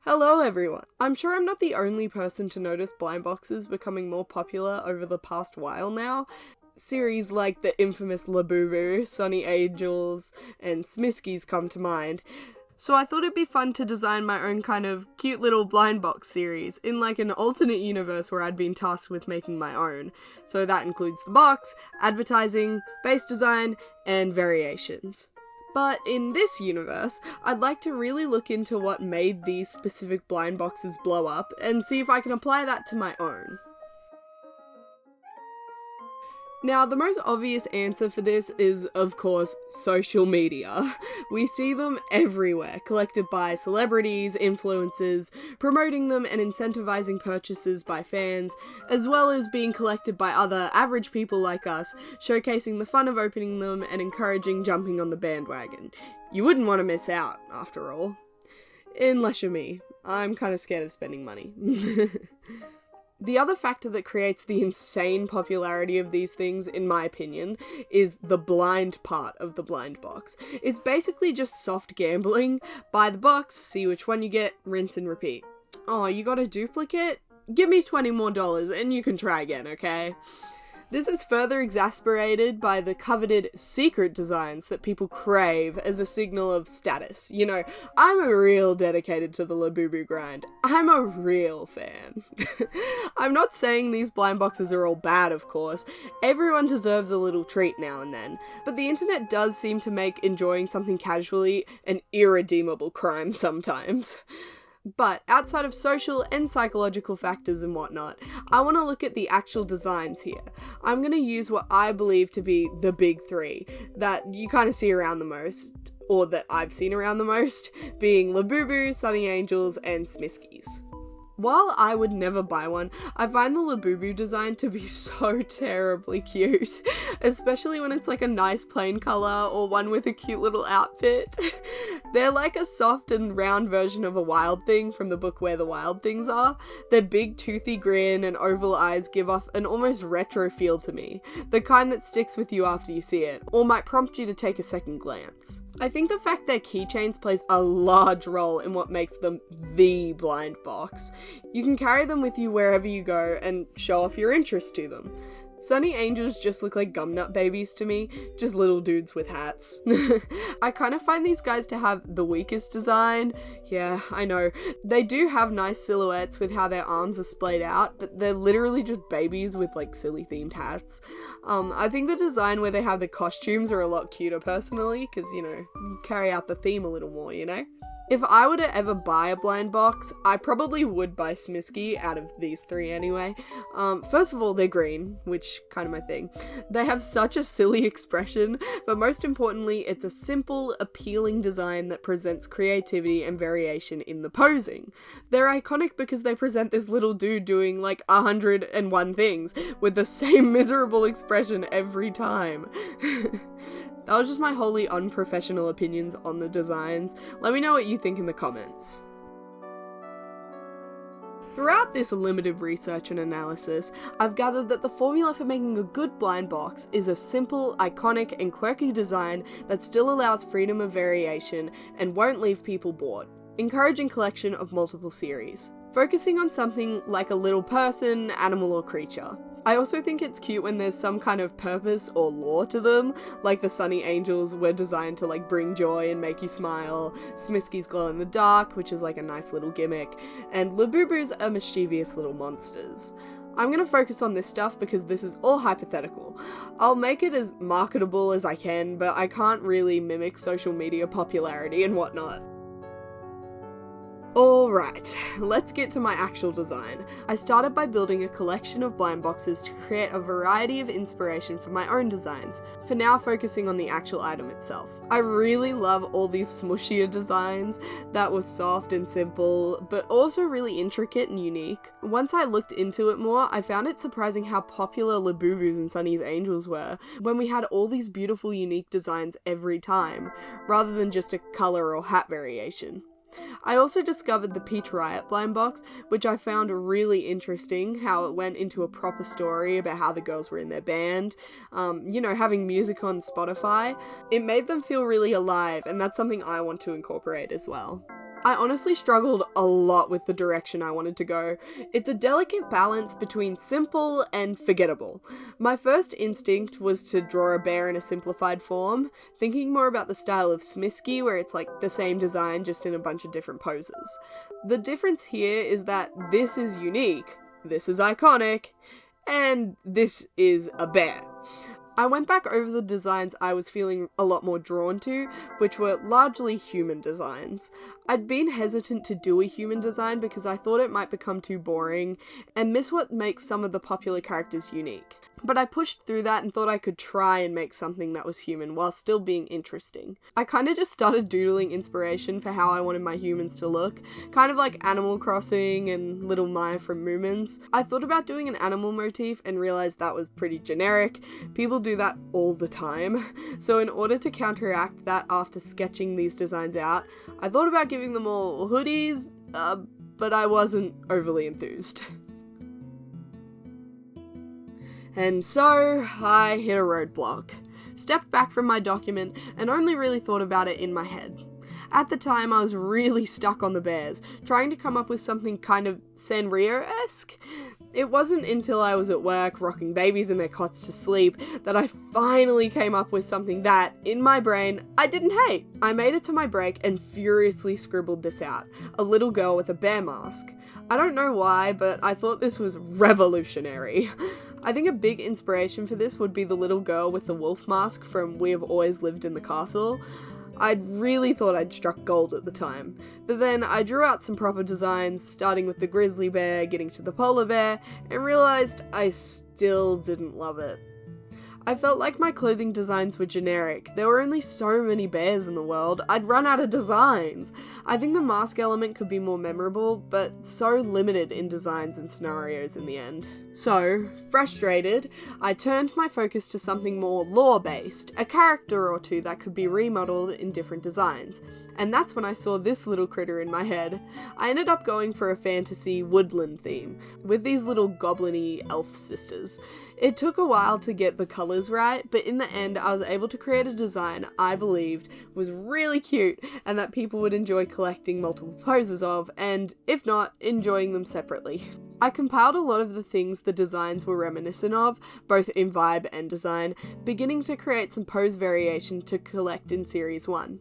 Hello everyone! I'm sure I'm not the only person to notice blind boxes becoming more popular over the past while now. Series like the infamous Labubu, Sunny Angels, and Smiskies come to mind. So I thought it'd be fun to design my own kind of cute little blind box series in like an alternate universe where I'd been tasked with making my own. So that includes the box, advertising, base design, and variations. But in this universe, I'd like to really look into what made these specific blind boxes blow up and see if I can apply that to my own. Now, the most obvious answer for this is, of course, social media. We see them everywhere, collected by celebrities, influencers, promoting them and incentivizing purchases by fans, as well as being collected by other average people like us, showcasing the fun of opening them and encouraging jumping on the bandwagon. You wouldn't want to miss out, after all. Unless you're me. I'm kind of scared of spending money. The other factor that creates the insane popularity of these things, in my opinion, is the blind part of the blind box. It's basically just soft gambling. Buy the box, see which one you get, rinse and repeat. Oh, you got a duplicate? Give me $20 more and you can try again, okay? This is further exasperated by the coveted secret designs that people crave as a signal of status. You know, I'm a real dedicated to the Labubu grind. I'm a real fan. I'm not saying these blind boxes are all bad, of course. Everyone deserves a little treat now and then. But the internet does seem to make enjoying something casually an irredeemable crime sometimes. But outside of social and psychological factors and whatnot, I want to look at the actual designs here. I'm going to use what I believe to be the big three that you kind of see around the most, or that I've seen around the most, being Labubu, Sunny Angels, and Smiskies. While I would never buy one, I find the Labubu design to be so terribly cute, especially when it's like a nice plain colour or one with a cute little outfit. They're like a soft and round version of a wild thing from the book Where the Wild Things Are. Their big toothy grin and oval eyes give off an almost retro feel to me, the kind that sticks with you after you see it, or might prompt you to take a second glance. I think the fact their keychains plays a large role in what makes them the blind box. You can carry them with you wherever you go and show off your interest to them. Sunny Angels just look like gumnut babies to me, just little dudes with hats. I kind of find these guys to have the weakest design. Yeah, I know. They do have nice silhouettes with how their arms are splayed out, but they're literally just babies with like silly themed hats. I think the design where they have the costumes are a lot cuter personally, because, you know, carry out the theme a little more, you know? If I were to ever buy a blind box, I probably would buy Smiski out of these three anyway. First of all, they're green, which kind of my thing. They have such a silly expression, but most importantly, it's a simple, appealing design that presents creativity and variation in the posing. They're iconic because they present this little dude doing like 101 things with the same miserable expression every time. That was just my wholly unprofessional opinions on the designs. Let me know what you think in the comments. Throughout this limited research and analysis, I've gathered that the formula for making a good blind box is a simple, iconic, and quirky design that still allows freedom of variation and won't leave people bored, encouraging collection of multiple series, focusing on something like a little person, animal, or creature. I also think it's cute when there's some kind of purpose or lore to them, like the Sunny Angels were designed to like bring joy and make you smile, Smiski's glow in the dark, which is like a nice little gimmick, and Labubu's are mischievous little monsters. I'm going to focus on this stuff because this is all hypothetical. I'll make it as marketable as I can, but I can't really mimic social media popularity and whatnot. Alright, let's get to my actual design. I started by building a collection of blind boxes to create a variety of inspiration for my own designs, for now focusing on the actual item itself. I really love all these smushier designs that were soft and simple, but also really intricate and unique. Once I looked into it more, I found it surprising how popular Labubus and Sunny's Angels were, when we had all these beautiful unique designs every time, rather than just a colour or hat variation. I also discovered the Peach Riot blind box, which I found really interesting, how it went into a proper story about how the girls were in their band, having music on Spotify. It made them feel really alive, and that's something I want to incorporate as well. I honestly struggled a lot with the direction I wanted to go. It's a delicate balance between simple and forgettable. My first instinct was to draw a bear in a simplified form, thinking more about the style of Smisky, where it's like the same design just in a bunch of different poses. The difference here is that this is unique, this is iconic, and this is a bear. I went back over the designs I was feeling a lot more drawn to, which were largely human designs. I'd been hesitant to do a human design because I thought it might become too boring and miss what makes some of the popular characters unique. But I pushed through that and thought I could try and make something that was human while still being interesting. I kind of just started doodling inspiration for how I wanted my humans to look, kind of like Animal Crossing and Little Maya from Moomins. I thought about doing an animal motif and realized that was pretty generic. People do that all the time. So in order to counteract that after sketching these designs out, I thought about giving them all hoodies, but I wasn't overly enthused. And so, I hit a roadblock, stepped back from my document, and only really thought about it in my head. At the time, I was really stuck on the bears, trying to come up with something kind of Sanrio-esque. It wasn't until I was at work, rocking babies in their cots to sleep, that I finally came up with something that, in my brain, I didn't hate. I made it to my break and furiously scribbled this out. A little girl with a bear mask. I don't know why, but I thought this was revolutionary. I think a big inspiration for this would be the little girl with the wolf mask from We Have Always Lived in the Castle. I'd really thought I'd struck gold at the time, but then I drew out some proper designs, starting with the grizzly bear, getting to the polar bear, and realized I still didn't love it. I felt like my clothing designs were generic. There were only so many bears in the world, I'd run out of designs. I think the mask element could be more memorable, but so limited in designs and scenarios in the end. So, frustrated, I turned my focus to something more lore-based, a character or two that could be remodeled in different designs. And that's when I saw this little critter in my head. I ended up going for a fantasy woodland theme, with these little goblin-y elf sisters. It took a while to get the colours right, but in the end I was able to create a design I believed was really cute and that people would enjoy collecting multiple poses of, and if not, enjoying them separately. I compiled a lot of the things the designs were reminiscent of, both in vibe and design, beginning to create some pose variation to collect in Series 1.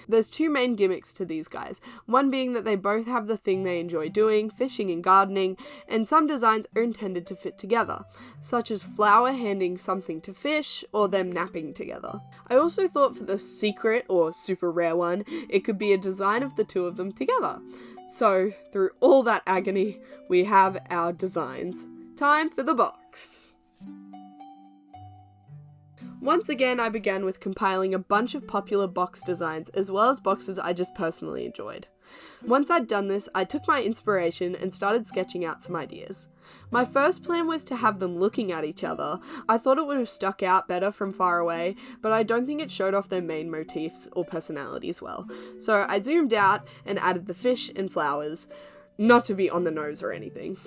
There's two main gimmicks to these guys, one being that they both have the thing they enjoy doing, fishing and gardening, and some designs are intended to fit together, such as Flower handing something to fish, or them napping together. I also thought for the secret, or super rare one, it could be a design of the two of them together. So, through all that agony, we have our designs. Time for the box. Once again, I began with compiling a bunch of popular box designs, as well as boxes I just personally enjoyed. Once I'd done this, I took my inspiration and started sketching out some ideas. My first plan was to have them looking at each other. I thought it would have stuck out better from far away, but I don't think it showed off their main motifs or personalities well. So I zoomed out and added the fish and flowers. Not to be on the nose or anything.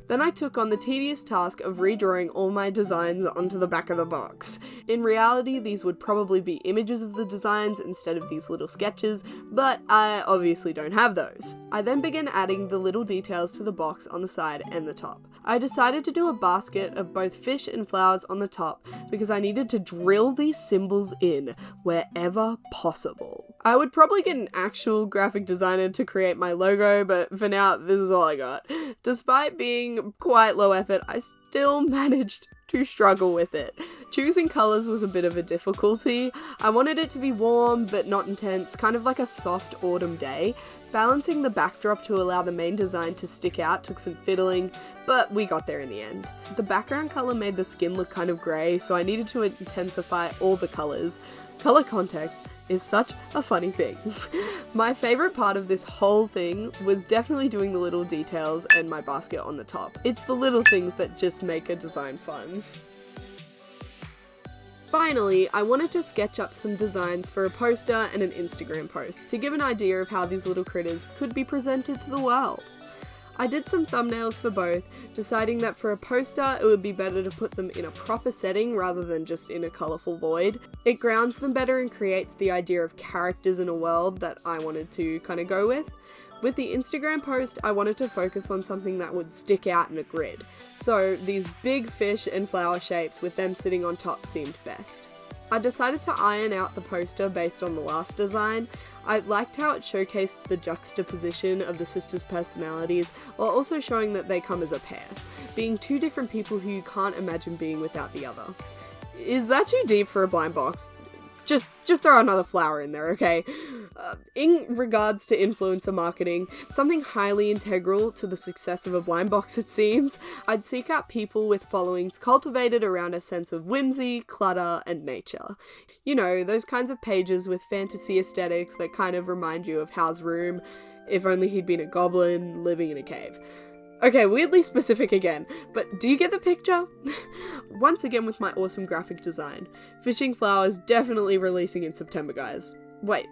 Then I took on the tedious task of redrawing all my designs onto the back of the box. In reality, these would probably be images of the designs instead of these little sketches, but I obviously don't have those. I then began adding the little details to the box on the side and the top. I decided to do a basket of both fish and flowers on the top because I needed to drill these symbols in wherever possible. I would probably get an actual graphic designer to create my logo, but for now, this is all I got. Despite being quite low effort, I still managed to struggle with it. Choosing colours was a bit of a difficulty. I wanted it to be warm but not intense, kind of like a soft autumn day. Balancing the backdrop to allow the main design to stick out took some fiddling, but we got there in the end. The background colour made the skin look kind of grey, so I needed to intensify all the colours. Colour context is such a funny thing. My favourite part of this whole thing was definitely doing the little details and my basket on the top. It's the little things that just make a design fun. Finally, I wanted to sketch up some designs for a poster and an Instagram post to give an idea of how these little critters could be presented to the world. I did some thumbnails for both, deciding that for a poster it would be better to put them in a proper setting rather than just in a colourful void. It grounds them better and creates the idea of characters in a world that I wanted to kind of go with. With the Instagram post, I wanted to focus on something that would stick out in a grid. So these big fish and flower shapes with them sitting on top seemed best. I decided to iron out the poster based on the last design. I liked how it showcased the juxtaposition of the sisters' personalities while also showing that they come as a pair, being two different people who you can't imagine being without the other. Is that too deep for a blind box? Just throw another flower in there, okay? In regards to influencer marketing, something highly integral to the success of a blind box, it seems, I'd seek out people with followings cultivated around a sense of whimsy, clutter, and nature. You know, those kinds of pages with fantasy aesthetics that kind of remind you of How's Room, if only he'd been a goblin living in a cave. Okay, weirdly specific again, but do you get the picture? Once again with my awesome graphic design. Fishing Flowers definitely releasing in September, guys. Wait,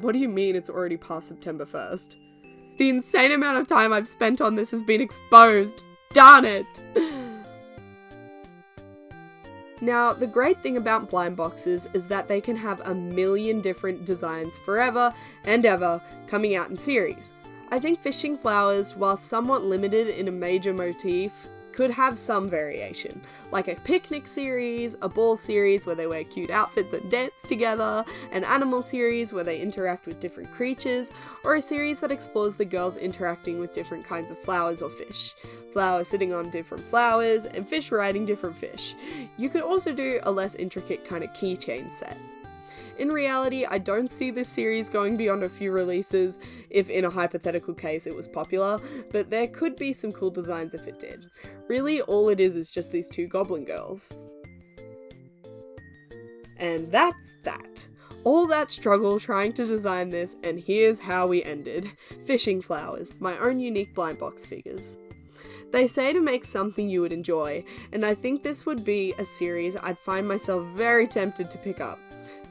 what do you mean it's already past September 1st? The insane amount of time I've spent on this has been exposed. Darn it! Now, the great thing about blind boxes is that they can have a million different designs forever and ever coming out in series. I think Fishing Flowers, while somewhat limited in a major motif, could have some variation, like a picnic series, a ball series where they wear cute outfits and dance together, an animal series where they interact with different creatures, or a series that explores the girls interacting with different kinds of flowers or fish. Flowers sitting on different flowers, and fish riding different fish. You could also do a less intricate kind of keychain set. In reality, I don't see this series going beyond a few releases, if in a hypothetical case it was popular, but there could be some cool designs if it did. Really, all it is just these two goblin girls. And that's that. All that struggle trying to design this, and here's how we ended. Fishing Flowers, my own unique blind box figures. They say to make something you would enjoy, and I think this would be a series I'd find myself very tempted to pick up.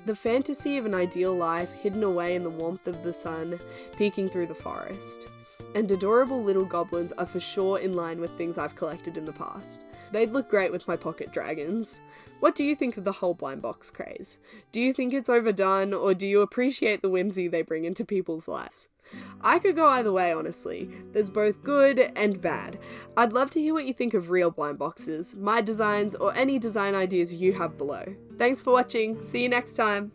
The fantasy of an ideal life hidden away in the warmth of the sun, peeking through the forest. And adorable little goblins are for sure in line with things I've collected in the past. They'd look great with my pocket dragons. What do you think of the whole blind box craze? Do you think it's overdone, or do you appreciate the whimsy they bring into people's lives? I could go either way, honestly. There's both good and bad. I'd love to hear what you think of real blind boxes, my designs, or any design ideas you have below. Thanks for watching, see you next time!